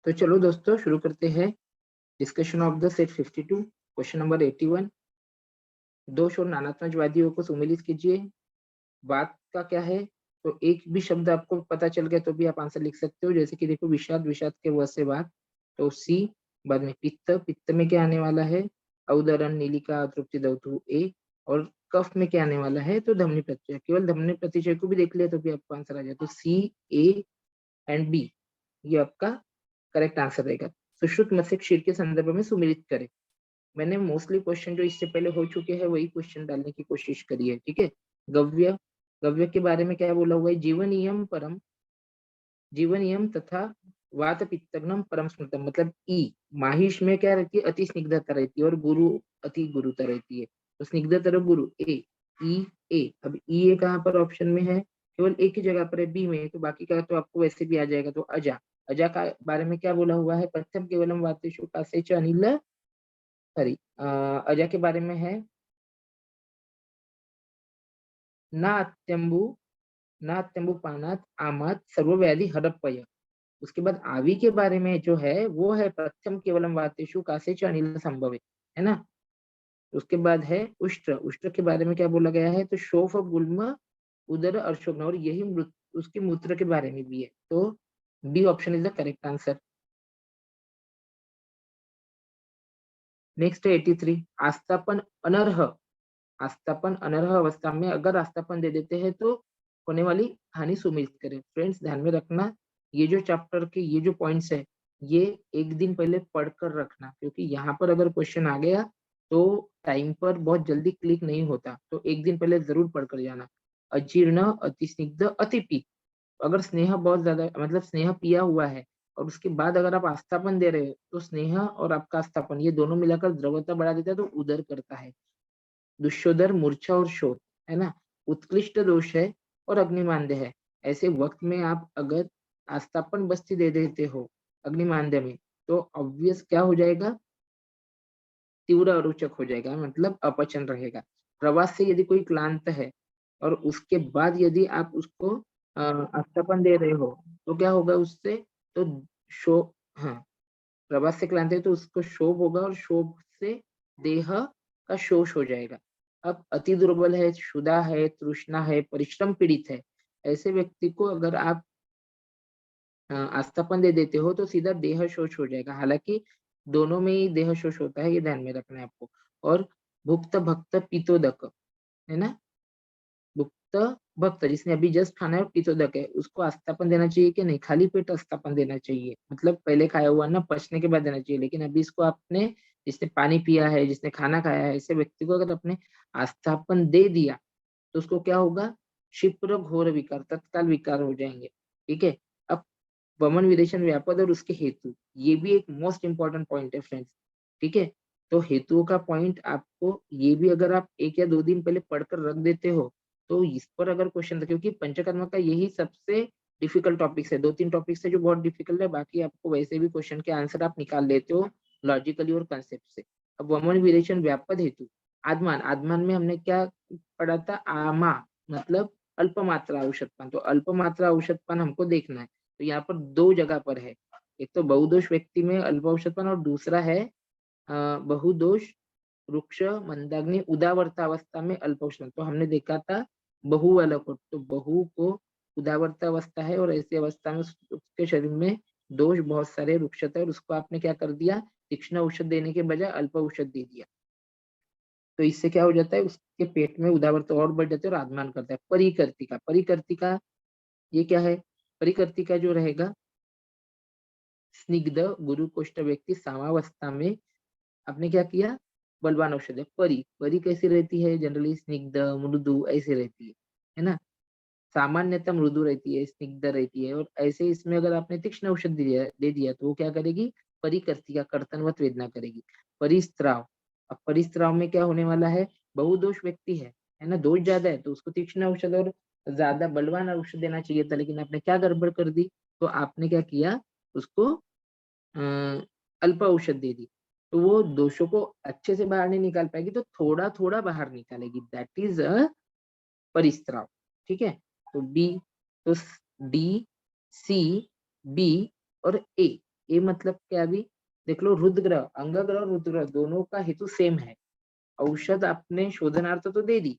तो चलो दोस्तों शुरू करते हैं discussion of the set 52 question number 81। दोष और नानात्मकवादियों को सुमेलित कीजिए। बात का क्या है, तो एक भी शब्द आपको पता चल गया तो भी आप आंसर लिख सकते हो। जैसे कि देखो विषाद, विषाद के व से बात, तो सी। बाद में पित्त, पित्त में क्या आने वाला है, औदरण, नीलिका, तृप्ति, दौतु ए। और कफ में क्या आने वाला है, तो धमनी प्रत्यय। केवल धमनी प्रत्यय को भी देख लिया तो भी आपको आंसर आ जाए। तो सी, ए एंड बी ये आपका करेक्ट आंसर रहेगा। सुश्रुत मस्तिष्क क्षीर के संदर्भ में सुमेलित करें। मैंने मोस्टली क्वेश्चन जो इससे पहले हो चुके हैं वही क्वेश्चन डालने की कोशिश करी है, ठीक है। गव्य, गव्य के बारे में क्या बोला हुआ है, जीवनियम परम, जीवनियम तथा वात पित्तग्नम परम स्मृतम, मतलब ई। माहिष में क्या रहती है, अति स्निग्धता रहती है और गुरु अति गुरुता रहती है। तो स्निग्धता गुरु ए, ई ए। अब ई ए कहाँ पर ऑप्शन में है, केवल एक ही जगह पर है, बी में। तो बाकी का तो आपको वैसे भी आ जाएगा। तो अजा, अजा का बारे में क्या बोला हुआ है, पथ्यम केवलम वातेषु कासे च अनिल, सॉरी, अजा के बारे में है ना अत्यंबु, ना अत्यंबु पानात आमात सर्वव्याधि हरपय। उसके बाद आवी के बारे में जो है वो है प्रथम केवलम वातेषु कासे च अनिल संभवे, है ना। उसके बाद है उष्ट्र, उष्ट्र के बारे में क्या बोला गया है, तो शोफ गुल्म उदर अर्शोग्न, और यही उसके मूत्र के बारे में भी है। तो B option is the correct answer. Next है 83, आस्थापन अनर्ह, आस्थापन अनर्ह अवस्था में अगर आस्थापन दे देते हैं तो होने वाली हानि सुमिलित करें। फ्रेंड्स ध्यान में रखना, ये जो चैप्टर के ये जो पॉइंट्स है ये एक दिन पहले पढ़कर रखना, क्योंकि यहाँ पर अगर क्वेश्चन आ गया तो टाइम पर बहुत जल्दी क्लिक नहीं होता। तो एक दिन पहले जरूर पढ़कर जाना। अजीर्ण, अति स्निग्ध, अति पीत। अगर स्नेह बहुत ज्यादा, मतलब स्नेह पिया हुआ है और उसके बाद अगर आप आस्थापन दे रहे हो तो स्नेह और आपका आस्थापन ये दोनों मिलाकर द्रवता बढ़ा देता है, तो उदर करता है। दुष्योदर, मूर्छा और शोध, है ना। उत्कृष्ट दोष है और अग्निमांद्य है। ऐसे वक्त में आप अगर आस्थापन बस्ती दे देते हो अग्निमांद्य में, तो ऑब्वियस क्या हो जाएगा, तीव्र अरोचक हो जाएगा, मतलब अपचन रहेगा। प्रवास से यदि कोई क्लांत है और उसके बाद यदि आप उसको आस्थापन दे रहे हो तो क्या होगा उससे, तो शो, हाँ, प्रवास से क्लांत है तो उसको शोभ होगा और शोभ से देह का शोष हो जाएगा। अब अति दुर्बल है, क्षुधा है, तृष्णा है, परिश्रम पीड़ित है, ऐसे व्यक्ति को अगर आप आस्थापन दे देते हो तो सीधा देह शोष हो जाएगा। हालांकि दोनों में ही देह शोष होता है, ये ध्यान में रखना है आपको। और भुक्त भक्त पितोदक, है ना, भुक्त भक्त जिसने अभी जस्ट खाना है और पितोदक है, उसको आस्थापन देना चाहिए कि नहीं, खाली पेट आस्थापन देना चाहिए, मतलब पहले खाया हुआ ना पचने के बाद देना चाहिए। लेकिन अभी इसको आपने, जिसने पानी पिया है, जिसने खाना खाया है, ऐसे व्यक्ति को अगर अपने आस्थापन दे दिया तो उसको क्या होगा, क्षिप्र घोर विकार, तत्काल विकार हो जाएंगे, ठीक है। अब वमन विदेशन व्यापद और उसके हेतु, ये भी एक मोस्ट इंपॉर्टेंट पॉइंट है फ्रेंड्स, ठीक है। तो हेतुओं का पॉइंट आपको ये भी अगर आप एक या दो दिन पहले पढ़कर रख देते हो तो इस पर अगर क्वेश्चन था, क्योंकि पंचकर्म का यही सबसे डिफिकल्ट टॉपिक्स है, दो तीन टॉपिक्स है जो बहुत डिफिकल्ट है, बाकी आपको वैसे भी क्वेश्चन के आंसर आप निकाल लेते हो लॉजिकली और कंसेप्ट से। अब वमन विरेचन व्यापद हेतु, आदमान, आदमान में हमने क्या पढ़ा था, आमा मतलब अल्प मात्रा औषधपान, तो अल्प मात्रा औषधपान हमको देखना है। तो यहाँ पर दो जगह पर है, एक तो बहुदोष व्यक्ति में अल्प औषधपान और दूसरा है बहुदोष वृक्ष मंदाग्नि उदावर्तावस्था में अल्पोष्ण। तो हमने देखा था बहु वाला को, तो बहु को उदावर्तावस्था है और ऐसी अवस्था में उसके शरीर में दोष बहुत सारे वृक्ष थे और उसको आपने क्या कर दिया, तीक्ष्ण औषध देने के बजाय अल्प औषध दे दिया। तो इससे क्या हो जाता है, उसके पेट में उदावर्त और बढ़ जाते हैं और आदमान करता है। परिकर्तिका, परिकर्तिका ये क्या है, परिकर्तिका जो रहेगा, स्निग्ध गुरु कोष्ठ व्यक्ति सामावस्था में आपने क्या किया, बलवान औषध है। परी, परी कैसी रहती है, जनरली स्निग्ध मृदु ऐसे रहती है ना। सामान्यतः मृदु रहती है, स्निग्ध रहती है, और ऐसे इसमें अगर आपने तीक्ष्ण औषध दे दिया तो वो क्या करेगी, परिकर्तिका कर्तनवत वेदना करेगी। परिस्त्राव, अब परिस्त्राव में क्या होने वाला है, बहुदोष व्यक्ति है ना, दोष ज्यादा है तो उसको तीक्ष्ण औषध और ज्यादा बलवान औषध देना चाहिए था, लेकिन आपने क्या गड़बड़ कर दी, तो आपने क्या किया, उसको अल्प औषध दे दी। तो वो दोषों को अच्छे से बाहर नहीं निकाल पाएगी, तो थोड़ा थोड़ा बाहर निकालेगी, दैट इज अ परिस्त्राव, ठीक है। तो बी, तो डी, सी, बी और ए ए मतलब क्या, अभी देख लो, रुद्र अंग ग्रह और रुद्र ग्रह दोनों का हेतु सेम है। औषध आपने शोधनार्थ तो दे दी,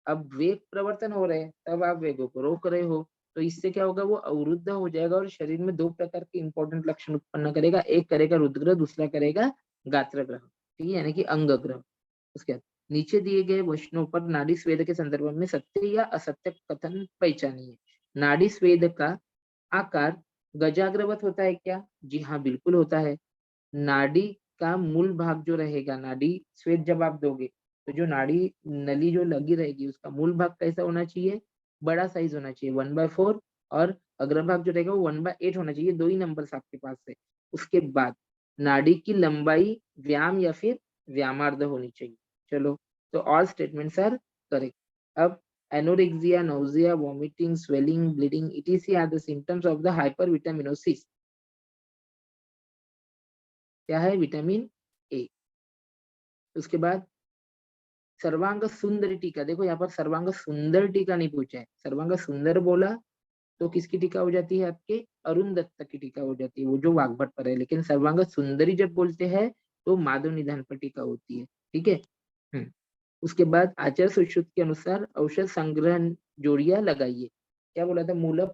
अब वेग प्रवर्तन हो रहे हैं, तब आप वेगों को रोक रहे हो, तो इससे क्या होगा, वो अवरुद्ध हो जाएगा और शरीर में दो प्रकार के इंपॉर्टेंट लक्षण उत्पन्न करेगा, एक करेगा रुद्र ग्रह, दूसरा करेगा गात्र ग्रह, ठीक है, यानी कि अंग ग्रह। उसके बाद नीचे दिए गए वचनों पर नाड़ी स्वेद के संदर्भ में सत्य या असत्य कथन पहचानिए। नाड़ी स्वेद का आकार गजाग्रवत होता है क्या? जी हाँ, बिल्कुल होता है। नाड़ी का मूल भाग जो रहेगा, नाड़ी स्वेद जब आप दोगे, तो जो नाड़ी नली जो लगी रहेगी, उसका मूल भाग कैसा होना चाहिए? बड़ा साइज होना चाहिए, 1/4, और अग्रभाग जो रहेगा वो 1/8 होना चाहिए, 2 ही नंबर्स आपके पास है। उसके बाद नाड़ी की लंबाई व्याम या फिर व्यामार्ध होनी चाहिए। चलो, तो ऑल स्टेटमेंट्स आर करेक्ट। अब anorexia, nausea, vomiting, swelling, bleeding etc are the symptoms of the hypervitaminosis. क्या है? Vitamin A. उसके बाद सर्वांग सुंदर टीका, देखो यहाँ पर सर्वांग सुंदर टीका नहीं पूछा है, सर्वांग सुंदर बोला तो किसकी टीका हो जाती है? आपके अरुण दत्त की टीका हो जाती है, वो जो वाग्भट पर है, लेकिन सर्वांग सुंदरी जब बोलते हैं तो माधव निधान पर टीका होती है, ठीक है। उसके बाद आचार्य सुश्रुत के अनुसार औषध संग्रह जोड़ियां लगाइए। क्या बोला था? मूल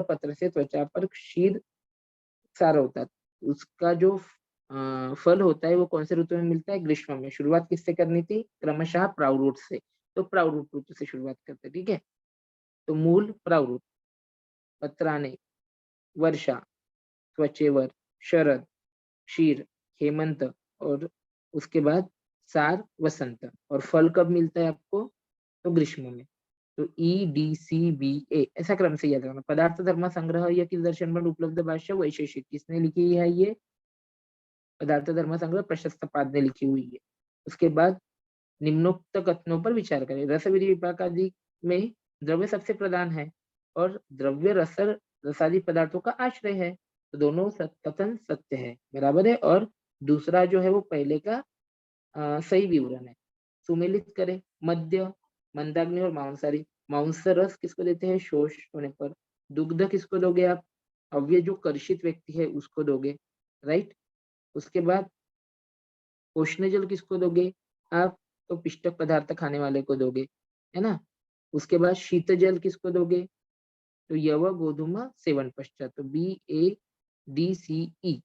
पत्र से त्वचा पर क्षीर सारा होता है, उसका जो फल होता है वो कौन से ऋतु में मिलता है? ग्रीष्म में। शुरुआत किससे करनी थी? क्रमशः प्रावरूट से, तो प्रावरूट ऋतु से शुरुआत करते हैं, ठीक है। तो मूल प्रावरूट, पत्राने, वर्षा, त्वचेवर, शरद, क्षीर, हेमंत, और उसके बाद सार, वसंत, और फल कब मिलता है आपको? तो ग्रीष्म में। तो EDCBA ऐसा क्रम से याद रखना। पदार्थ धर्म संग्रह या किस दर्शन पर उपलब्ध भाष्य वैशेषिक किसने लिखी है? ये पदार्थ धर्म संग्रह प्रशस्त पाद ने लिखी हुई है। उसके बाद निम्नोक्त कथनों पर विचार करें। रस विधि विपाक आदि में द्रव्य सबसे प्रधान है और द्रव्य रसादि पदार्थों का आश्रय है, तो दोनों कथन सत्य है, बराबर है। और दूसरा जो है वो पहले का सही विवरण है। सुमेलित करें। मध्य, मंदाग्नि और मांसाहारी। मांस रस किसको देते हैं? शोष होने पर। दुग्ध किसको दोगे आप? अव्यय जो कर्षित व्यक्ति है उसको दोगे, राइट। उसके बाद उष्ण जल किसको दोगे आप? तो पिष्टक पदार्थ खाने वाले को दोगे, है ना। उसके बाद शीत जल किसको दोगे? तो यव गोधूम सेवन पश्चात, तो BADCE।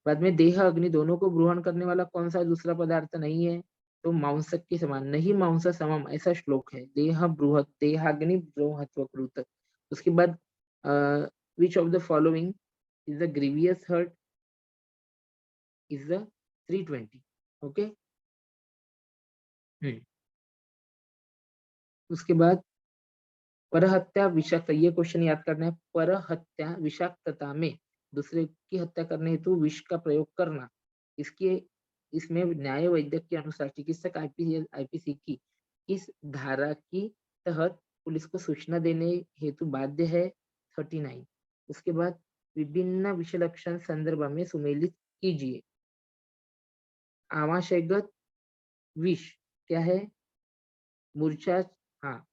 बाद में देह अग्नि दोनों को ब्रूहण करने वाला कौन सा दूसरा पदार्थ नहीं है? तो मांसक के समान नहीं, मांस समम, ऐसा श्लोक है। देह बृहत देहाग्नि ब्रोहत्व कृत। उसके बाद which of the following is the grievous hurt? Is the 320। Okay. उसके बाद परहत्या विषाक्त, ये क्वेश्चन याद करना है। परहत्या विषाक्तता में दूसरे की हत्या करने हेतु विष का प्रयोग करना, इसके इसमें न्याय वैद्य के अनुसार चिकित्सक आईपीसी की इस धारा की तहत पुलिस को सूचना देने हेतु बाध्य है। 39। उसके बाद विभिन्न विषय लक्षण संदर्भ में सुमेलित कीजिए। आमाशयगत विष क्या है? मूर्छा, हाँ,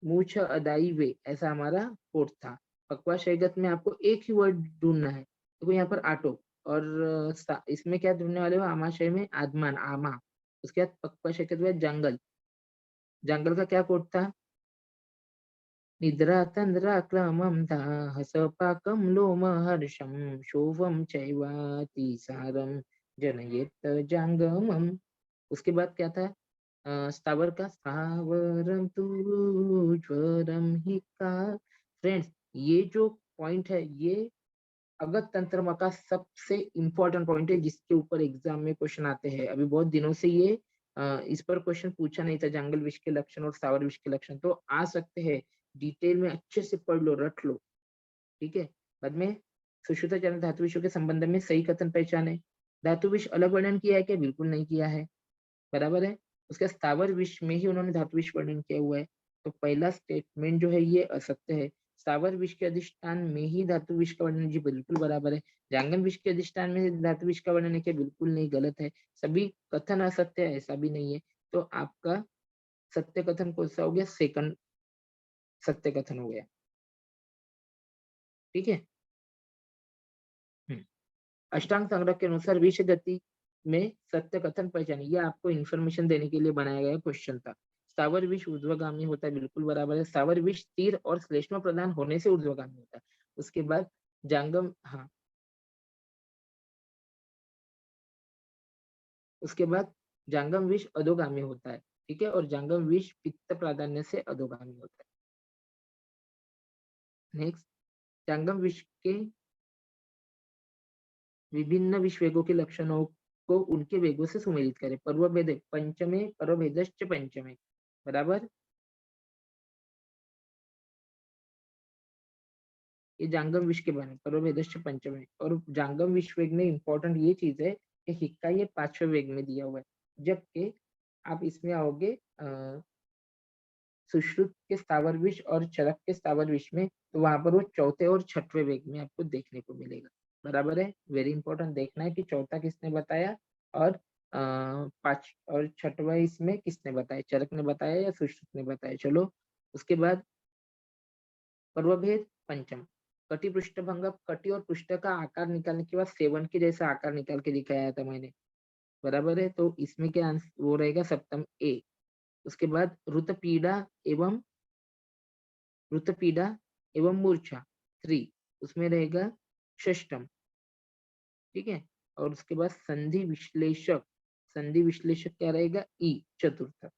मूछ अदाई वे, ऐसा हमारा कोड था। पकवा शैगत में आपको एक ही वर्ड ढूंढना है, देखो यहाँ पर आटो, और इसमें क्या ढूंढने वाले हो? आमाशय में आदमान, आमा। उसके बाद पकवा शैगत में जंगल, जंगल का क्या कोड था? निद्रा तंद्रा क्रमम दाहसपाकम लोमहर्षम शोभम चैवातिसारम जनयेत जंगमम। उसके बाद क्या था? स्थावर का स्थावरम तु ज्वरम ही का। फ्रेंड्स, ये जो पॉइंट है ये अगत तंत्र का सबसे इम्पोर्टेंट पॉइंट है, जिसके ऊपर एग्जाम में क्वेश्चन आते हैं। अभी बहुत दिनों से ये इस पर क्वेश्चन पूछा नहीं था, जंगल विष के लक्षण और स्थावर विष के लक्षण, तो आ सकते हैं। डिटेल में अच्छे से पढ़ लो, रट लो, ठीक है। बाद में सुश्रुताचार्य धातु विषयों के संबंध में सही कथन पहचाने। धातु विष अलग वर्णन किया है क्या? बिल्कुल नहीं किया है, बराबर है। उसका स्थावर विष में ही उन्होंने धातु विष वर्णन किया हुआ है, तो पहला स्टेटमेंट जो है ये असत्य है। स्थावर विष के अधिष्ठान में ही धातु विष का वर्णन, जी बिल्कुल बराबर है। जांगन विष के अधिष्ठान में धातु विष का वर्णन है क्या? बिल्कुल नहीं, गलत है। सभी कथन असत्य है, ऐसा भी नहीं है। तो आपका सत्य कथन कौन सा हो गया? सेकंड सत्य कथन हो गया, ठीक है। अष्टांग संग्रह के अनुसार विष गति में सत्य कथन पहचानिए। ये आपको इन्फॉर्मेशन देने के लिए बनाया गया क्वेश्चन था। स्थावर विष ऊर्ध्वगामी होता है, बिल्कुल बराबर है। स्थावर विष स्थिर और श्लेष्म प्रदान होने से ऊर्ध्वगामी होता है। उसके बाद जांगम, हाँ, उसके बाद जांगम विष अधोगामी होता है, ठीक है, और जांगम विष पित्त प्राधान्य से अधोगामी होता है। नेक्स्ट, जांगम विष के विभिन्न विष वेगों के लक्षणों को उनके वेगों से सुमेलित करें। पर्वभेद पंचमे पर्वभेदश्च पंचमे, बराबर। ये जांगम विष के बारे में, पर्वभेदश्च पंचमे। और जांगम विष वेग में इंपॉर्टेंट ये चीज है कि हिक्का ये 5वें वेग में दिया हुआ है, जबकि आप इसमें आओगे सुश्रुत के स्थावर विष और चरक के स्थावर विष में, तो वहां पर वो चौथे और छठवें वेग में आपको देखने को मिलेगा, बराबर है। वेरी इंपॉर्टेंट देखना है कि चौथा किसने बताया और पांच और छठवा इसमें किसने बताया, चरक ने बताया या सुश्रुत ने बताया। चलो, उसके बाद पर्वभेद पंचम, कटी पृष्ठभंग, कटी और पृष्ठ का आकार निकालने के बाद सेवन के जैसा आकार निकाल के दिखाया था मैंने, बराबर है। तो इसमें क्या आंसर वो रहेगा, सप्तम ए। उसके बाद रुतपीड़ा एवं मूर्छा 3, उसमें रहेगा षष्टम, ठीक है। और उसके बाद संधि विश्लेषक क्या रहेगा, ई, चतुर्थ,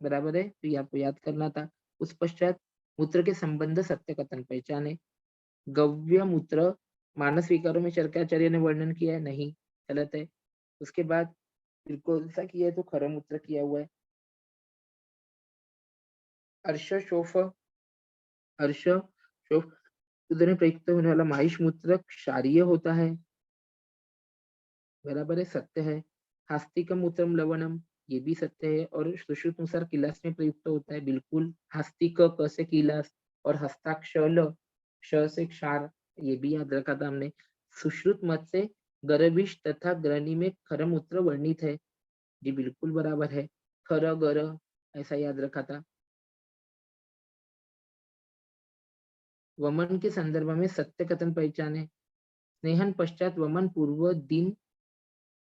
बराबर है। तो ये आपको याद करना था। उस पश्चात मूत्र के संबंध सत्य कथन पहचाने। गव्य मूत्र मानस विकारों में चरकाचार्य ने वर्णन किया है, नहीं, गलत है। उसके बाद बिल्कुल सा किया है तो खर मूत्र किया हुआ है। अर्श शोफ अर्श शोफ उधर में प्रयुक्त होने वाला माहिष मूत्र क्षारीय होता है, बराबर है, सत्य है। हास्तिक मूत्रम लवणम, ये भी सत्य है। और सुश्रुत अनुसार किलास में प्रयुक्त होता है, बिल्कुल। हस्तिक क से किलास और हस्ताक्षल श से क्षार, ये भी याद रखा था हमने। सुश्रुत मत से गर्भिष तथा ग्रनी में खर मूत्र वर्णित है, जी बिल्कुल बराबर है। खर गर ऐसा याद रखा था। वमन के संदर्भ में सत्य कथन पहचाने। स्नेहन पश्चात वमन पूर्व दिन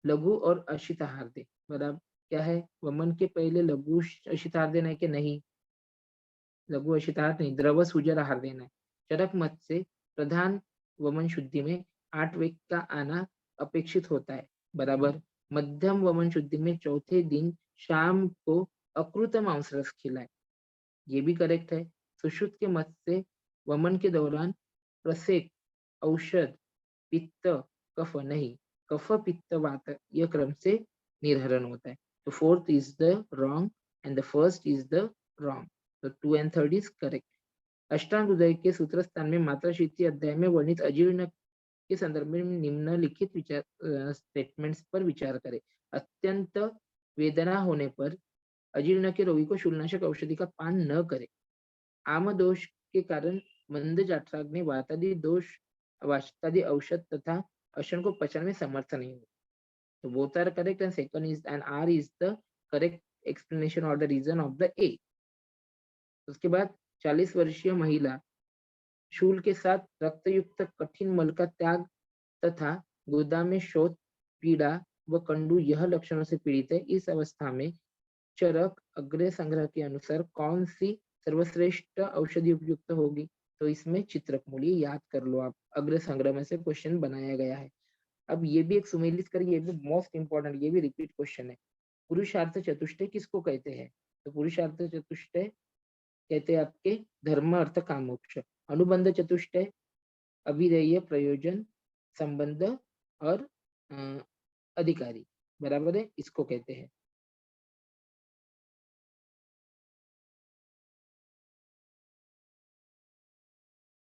लघु और अशित आहार दे, बराबर। क्या है, वमन के पहले लघु अशित आहार देना है कि नहीं, लघु अशित आहार नहीं, द्रव सुजर आहार देना है। चरक मत से प्रधान वमन शुद्धि में 8 वेग का आना अपेक्षित होता है, बराबर। मध्यम वमन शुद्धि में चौथे दिन शाम को अकृत मांस रस खिलाए, ये भी करेक्ट है। सुश्रुत के मत से वमन के दौरान प्रसेक, औषध, पित्त, कफ नहीं, कफ पित्त वात यह क्रम से निर्हरण होता है। तो fourth is the wrong and the first is the wrong, तो 2 and 3 इज करेक्ट। अष्टांग हृदय के सूत्र स्थान में मात्रा शीति अध्याय में वर्णित अजीर्ण के संदर्भ में निम्नलिखित विचार स्टेटमेंट्स पर विचार करें। अत्यंत वेदना होने पर अजीर्ण के रोगी को शूलनाशक औषधि का पान न करे। आम दोष के कारण मंद जाठराग्नि वातादि दोष वातादि औषध तथा अशन को पचन में समर्थ नहीं हो। तो both are correct and second is and R is the correct explanation or the reason of the A. उसके बाद 40 वर्षीय महिला शूल के साथ रक्तयुक्त कठिन मल का त्याग तथा गुदा में शोथ, पीड़ा व कंडू यह लक्षणों से पीड़ित है। इस अवस्था में चरक अग्र संग्रह के अनुसार कौन सी सर्वश्रेष्ठ औषधि उपयुक्त होगी? तो इसमें चित्रक मूल्य याद कर लो आप, अग्र संग्रह में से क्वेश्चन बनाया गया है। अब ये भी एक सुमेलित करिए, ये भी मोस्ट इंपॉर्टेंट, ये भी रिपीट क्वेश्चन है। पुरुषार्थ चतुष्टय किसको कहते हैं? तो पुरुषार्थ चतुष्टय कहते हैं आपके धर्म अर्थ काम मोक्ष। अनुबंध चतुष्टय अभिधेय, प्रयोजन, संबंध और अधिकारी, बराबर है, इसको कहते हैं।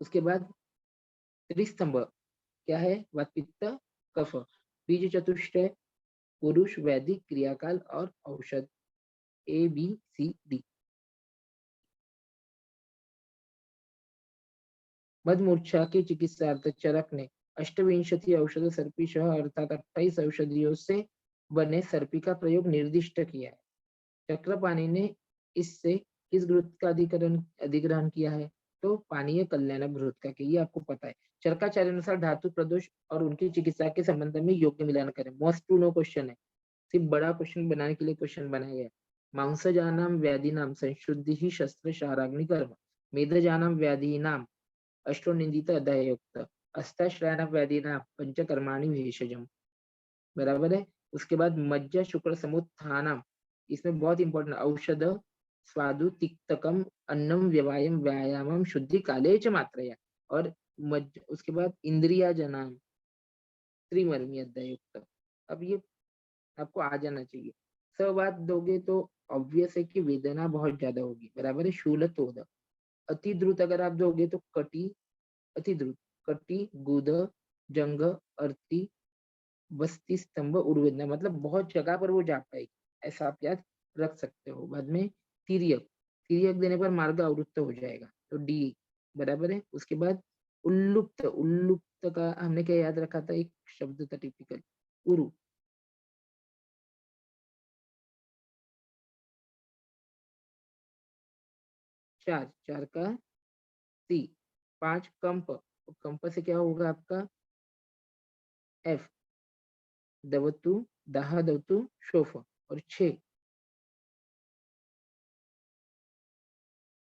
उसके बाद त्रिस्तंभ क्या है? वात पित्त कफ। बीज चतुष्टय पुरुष, वैदिक, क्रियाकाल और औषध, ए बी सी डी। मदमूर्छा की चिकित्सार्थ चरक ने अष्टविंशति औषध सर्पी अर्थात 28 औषधियों से बने सर्पी का प्रयोग निर्दिष्ट किया है। चक्रपाणि ने इससे किस ग्रुप का अधिग्रहण किया है? तो पानीय कल्याणक घृत का ये आपको पता है। चरकाचार्य अनुसार धातु प्रदोष और उनकी चिकित्सा के संबंध में योग्य मिलान करें। मोस्ट टू नो क्वेश्चन है, सिर्फ बड़ा क्वेश्चन बनाने के लिए क्वेश्चन बनाया गया। मांसजानाम व्याधिनाम संशुद्धि शस्त्र शाराग्नि कर्म, मेधजानाम व्याधीनाम अष्टोनिंदित अध्यायुक्त, अस्ताश्रयानाम व्याधीनाम पंचकर्माणि भेषजम। बराबर है। उसके बाद मज्जा शुक्र समुत्थानम, इसमें बहुत इंपॉर्टेंट औषध स्वादु तिक्तकम अन्नम व्यवायम व्यायामम शुद्धि काले च मात्रया। और उसके बाद इंद्रिया जनाम त्रिमर्मी अध्यायुक्त। अब ये आपको आ जाना चाहिए। बात दोगे तो ऑब्वियस है कि वेदना बहुत ज्यादा होगी। बराबर है। शूलतोद, अति द्रुत अगर आप दोगे तो कटी, अति द्रुत कटी गुद जंग अर्थी बस्ती स्तंभ उर्वेदना, मतलब बहुत जगह पर वो जा पाएगी, ऐसा आप याद रख सकते हो। बाद में तिर्यक, तिर्यक देने पर मार्ग अवरुद्ध हो जाएगा, तो डी। बराबर है। उसके बाद उल्लुप्त, उल्लुप्त का हमने क्या याद रखा था, एक शब्द था टिपिकल, उरु। चार, चार का सी। पांच कंप, कंप से क्या होगा आपका एफ, दवतु दाह दवतु शोफ। और छह,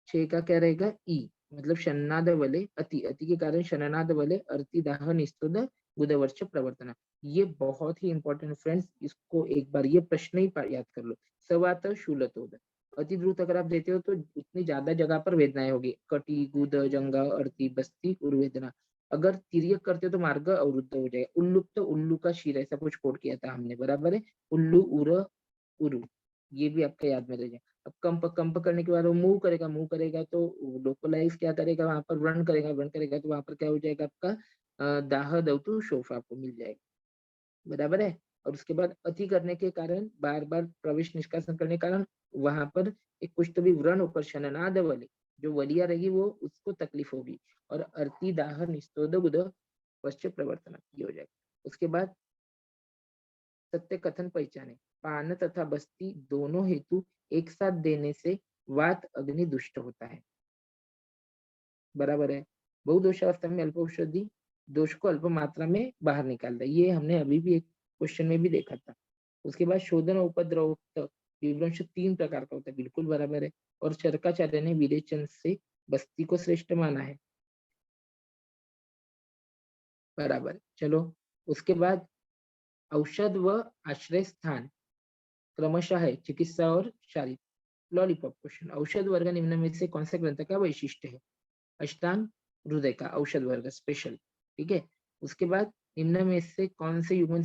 छह का क्या रहेगा ई, मतलब शन्नाद वले अति, अति के कारण शननाद वले अर्ति दाह निस्तुद गुदवर्च प्रवर्तना। ये बहुत ही इंपॉर्टेंट फ्रेंड्स, इसको एक बार ये प्रश्न ही याद कर लो। सवात शूलतोद, अति द्रुत अगर आप देते हो तो उतनी ज्यादा जगह पर वेदनाएं होगी, कटी गुद जंगा अर्ति बस्ती उर्वेदना। अगर तिर्यक करते हो तो मार्ग अवरुद्ध हो जाएगा। उल्लुप्त, तो उल्लू का शीर, ऐसा कुछ कोड किया था हमने। बराबर है। उल्लू उर उरु, ये भी आपका याद में रह जाए। अब कंप, कंप करने के बाद वो मूव करेगा, मूव करेगा तो लोकलाइज क्या करेगा, वहां पर रन करेगा, रन करेगा तो वहां पर क्या हो जाएगा आपका दाह दवतु शोफ आपको मिल जाएगा। बराबर है। और उसके बाद अति करने के कारण, बार बार प्रवेश निष्कासन करने के कारण वहां पर एक कुछ तो भी व्रण होकर शननाद वाली जो वलिया रहेगी वो उसको तकलीफ होगी। और अर्थी दाह निस्तोद गुद पश्चिम प्रवर्तन ये हो जाएगा। उसके बाद सत्य कथन पहचाने, पान तथा बस्ती दोनों हेतु एक साथ देने से वात अग्नि दुष्ट होता है। बराबर है। बहुदोषावस्था में अल्प औषधि दोष को अल्प मात्रा में बाहर निकालता है, ये हमने अभी भी एक क्वेश्चन में भी देखा था। उसके बाद शोधन उपद्रव विभ्रंश तीन प्रकार का होता है, बिल्कुल बराबर है। और चरकाचार्य ने विरेचन से बस्ती को श्रेष्ठ माना है। बराबर। चलो उसके बाद औषध व आश्रय स्थान क्रमशः है चिकित्सा और शारीरिक। लॉलीपॉप क्वेश्चन, औषध वर्ग निम्न में से कौन सा ग्रंथ का वैशिष्ट्य है। अष्टांग हृदय का औषध वर्ग स्पेशल। ठीक है। उसके बाद निम्न में से कौन से युग्म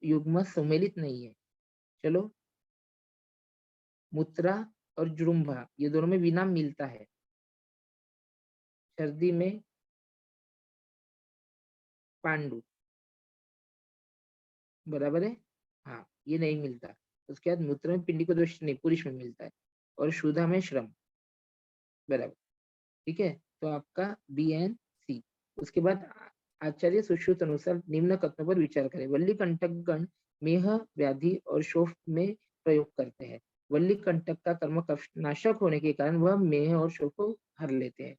युग्म सम्मिलित नहीं है। चलो, मुत्रा और जुरुम्भा ये दोनों में विनाम मिलता है। सर्दी में पांडु। बराबर है। हाँ, ये नहीं मिलता। उसके बाद मूत्र में पिंडी को दोष नहीं, पुरुष में मिलता है। और शुदा में श्रम। बराबर। ठीक है। तो आपका बी एन सी। उसके बाद आचार्य सुश्रुत अनुसार निम्न कथनों पर विचार करें। वल्ली कंटक गण मेह व्याधि और शोफ में प्रयोग करते हैं। वल्ली कंटक का कर्म कफनाशक होने के कारण वह मेह और शोफ को हर लेते हैं।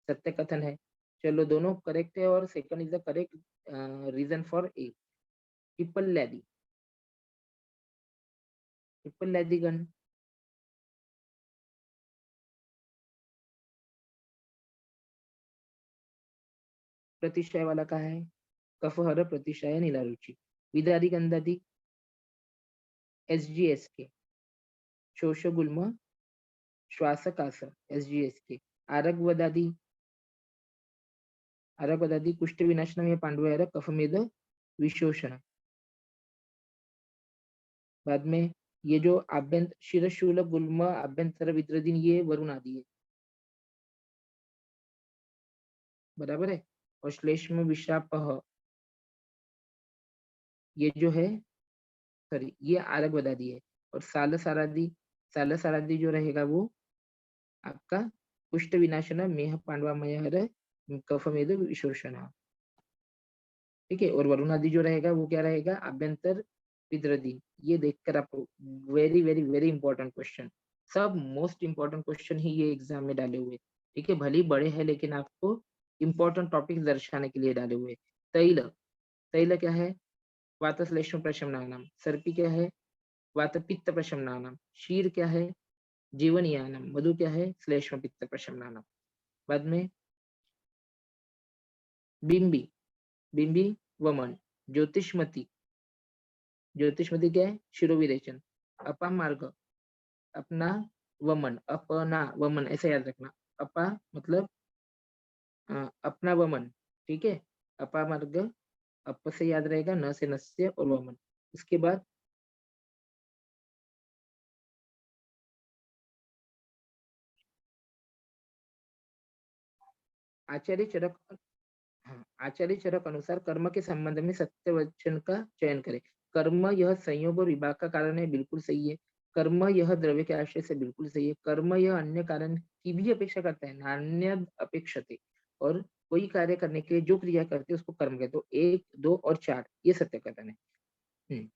सत्य कथन है। चलो दोनों करेक्ट है और second is the correct reason for A. पिपल लैदी, पिपल लैदी गण प्रतिशय वाला का है, कफहर प्रतिशय नीलारुचि। विदारी गंधादि एस जी एस के, शोषगुल्म श्वासकास एस जी एस के। आरग वदादी, आरग वदादी कुष्ठ विनाशनम ये पांडुर कफमेद विशोषण। बाद में ये जो आभ्यंतर शिरशूल गुल्म आभ्यंतर विद्रदिन ये वरुण आदि है। बराबर है। और श्लेष्म विशापह ये जो है, सॉरी ये आरग वदादी है। और साल सारादी जो रहेगा वो आपका कुष्ठ विनाशन मेह पांडवामय कफमेद विशोषण। ठीक है। और वरुण आदि जो रहेगा वो क्या रहेगा, अभ्यंतर विद्रदी। ये देखकर आपको very very very important question, सब मोस्ट इंपॉर्टेंट क्वेश्चन ही ये एग्जाम में डाले हुए। ठीक है, भले ही बड़े हैं लेकिन आपको इम्पोर्टेंट टॉपिक्स दर्शाने के लिए डाले हुए हैं। तैल, तैल क्या है? वातश्लेष्म प्रशमनानम। सर्पी क्या है? वातपित्त प्रशमनानम। क्षीर क्या है? जीवनयानम। मधु क्या है? श्लेष्म पित्त प्रशमनानम। बाद में बिंबी, बिंबी वमन। ज्योतिषमती, ज्योतिषमती क्या है? शिरोविरेचन। अपामार्ग, अपना वमन, अपना वमन ऐसे याद रखना। अपा मतलब अपना वमन, ठीक है। अपामार्ग, अप से याद रहेगा, न से नस्य और वमन। उसके बाद आचार्य चरक, हाँ, आचार्य चरक अनुसार कर्म के संबंध में सत्य वचन का चयन करें। कर्म यह संयोग और विभाग का कारण है, बिल्कुल सही है। कर्म यह द्रव्य के आश्रय से, बिल्कुल सही है। कर्म यह अन्य कारण की भी अपेक्षा करता है, नान्य अपेक्षते। और कोई कार्य करने के लिए जो क्रिया करते हैं उसको कर्म कहते हैं। तो 1, 2 और 4 ये सत्य कथन है। हम्म,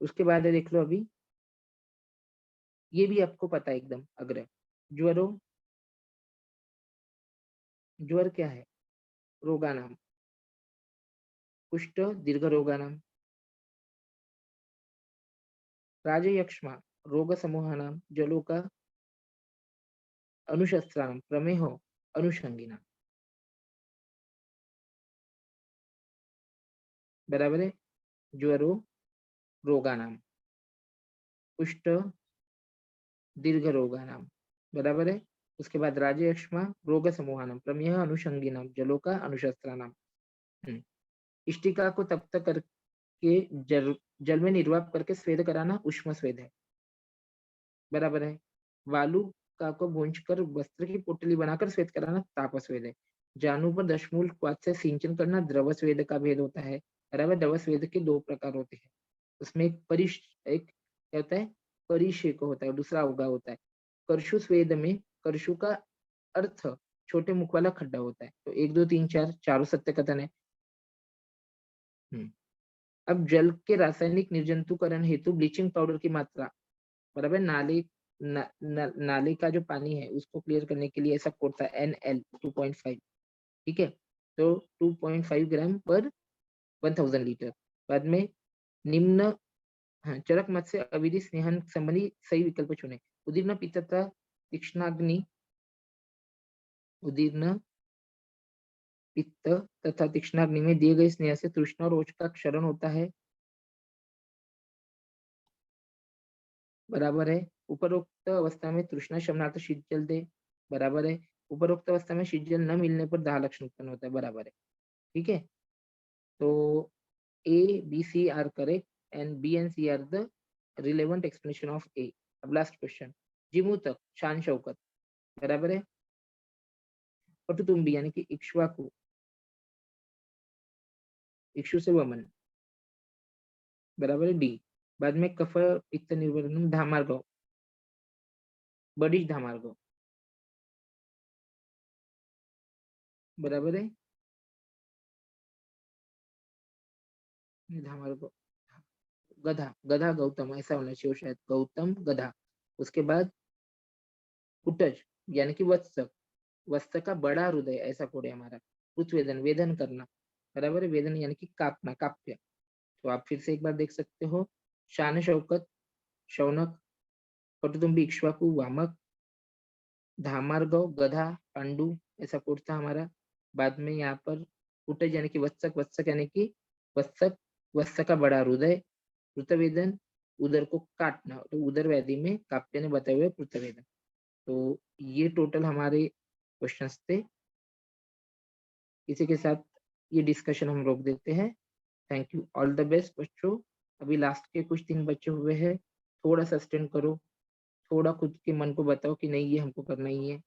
उसके बाद है, देख लो अभी, ये भी आपको पता है एकदम अग्र। ज्वरो, ज्वर क्या है? रोगानाम। कुष्ठ दीर्घ रोगानाम। राजयक्ष्मा रोग समूहानाम। जलोका अनुशस्त्राणाम। प्रमेह अनुषंगिना। बराबर है। ज्वरो रोगानाम, कुष्ठ दीर्घ रोगानाम। बराबर है। उसके बाद राजयक्ष्मा रोग समूहानाम। प्रमेह अनुषंगिनाम। जलोका अनुशस्त्राणाम। हम्म, इष्टिका को तप्त करके जल में निर्वाप करके स्वेद कराना उष्म स्वेद है। बराबर है। वालु का को भूंज कर वस्त्र की पोटली बनाकर श्वेत कराना ताप स्वेद है। जानू पर दशमूल क्वाथ से सिंचन करना द्रव स्वेद का भेद होता है। बराबर। द्रव स्वेद के 2 प्रकार होते हैं। उसमें एक क्या होता है? परिशेक होता है, दूसरा उगा होता है। कर्षु स्वेद में कर्षु का अर्थ छोटे मुख वाला खड्डा होता है। तो 1, 2, 3, 4 चारों सत्य कथन है। हम्म, अब जल के रासायनिक निर्जंतुकरण हेतु ब्लीचिंग पाउडर की मात्रा, बराबर। नाले का जो पानी है उसको क्लियर करने के लिए ऐसा कोड था NL 2.5, ठीक है। तो 2.5 ग्राम पर 1000 लीटर। बाद में निम्न, हाँ, चरक मत से अविधि स्नेहन संबंधी सही विकल्प चुने। उदीर्ण पित्तता तीक्ष्णाग्नि, उदीर्ण पित्त तथा तीक्ष्णाग्नि में दिए गए स्नेह से तृष्णा और ओज का क्षरण होता है। बराबर है। उपरोक्त अवस्था में तृष्णा शमनार्थ शीतजल दे। बराबर है। उपरोक्त अवस्था में शीतजल न मिलने पर दाह लक्षण उत्पन्न होता है। बराबर है। ठीक है। तो A, B, C are correct and B and C are the relevant explanation of A. अब लास्ट क्वेश्चन, जिमू तक शान शौकत। बराबर है। पटुतुम्बी यानी कि इक्ष्वाकु, इक्षु से वमन। बराबर है। डी। बाद में कफ पित्त निर्वरणम धामार्गव, बडिश धामार्गव। बराबर है। धामार्गव, गधा, गधा गौतम ऐसा होना चाहिए शायद, गौतम गधा। उसके बाद कुटज यानी कि वत्सक, वत्स का बड़ा हृदय ऐसा कोड है हमारा। उत्वेदन वेदन करना। बराबर है। वेदन यानी कि कापना, काप्य। तो आप फिर से एक बार देख सकते हो, शान शौकत शौनक, पटुतुम्बी इक्ष्वाकु वामक, धामार्गव गधा पांडु ऐसा कोड था हमारा। बाद में यहाँ पर कुटज यानी कि वत्सक, वत्सक यानी कि वत्सक, वत्स का बड़ा हृदय। पृथवेदन उदर को काटना, तो उदर व्याधि में काप्य ने बताए हुए पृथवेदन। तो ये टोटल हमारे क्वेश्चंस थे। इसी के साथ ये डिस्कशन हम रोक देते हैं। Thank you, all the best बच्चों। अभी लास्ट के कुछ दिन बचे हुए हैं, थोड़ा सस्टेन करो, थोड़ा खुद के मन को बताओ कि नहीं ये हमको करना ही है।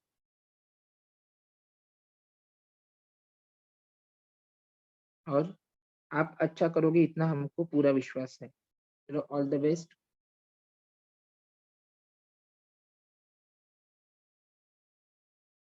और आप अच्छा करोगे इतना हमको पूरा विश्वास है। चलो, ऑल द बेस्ट।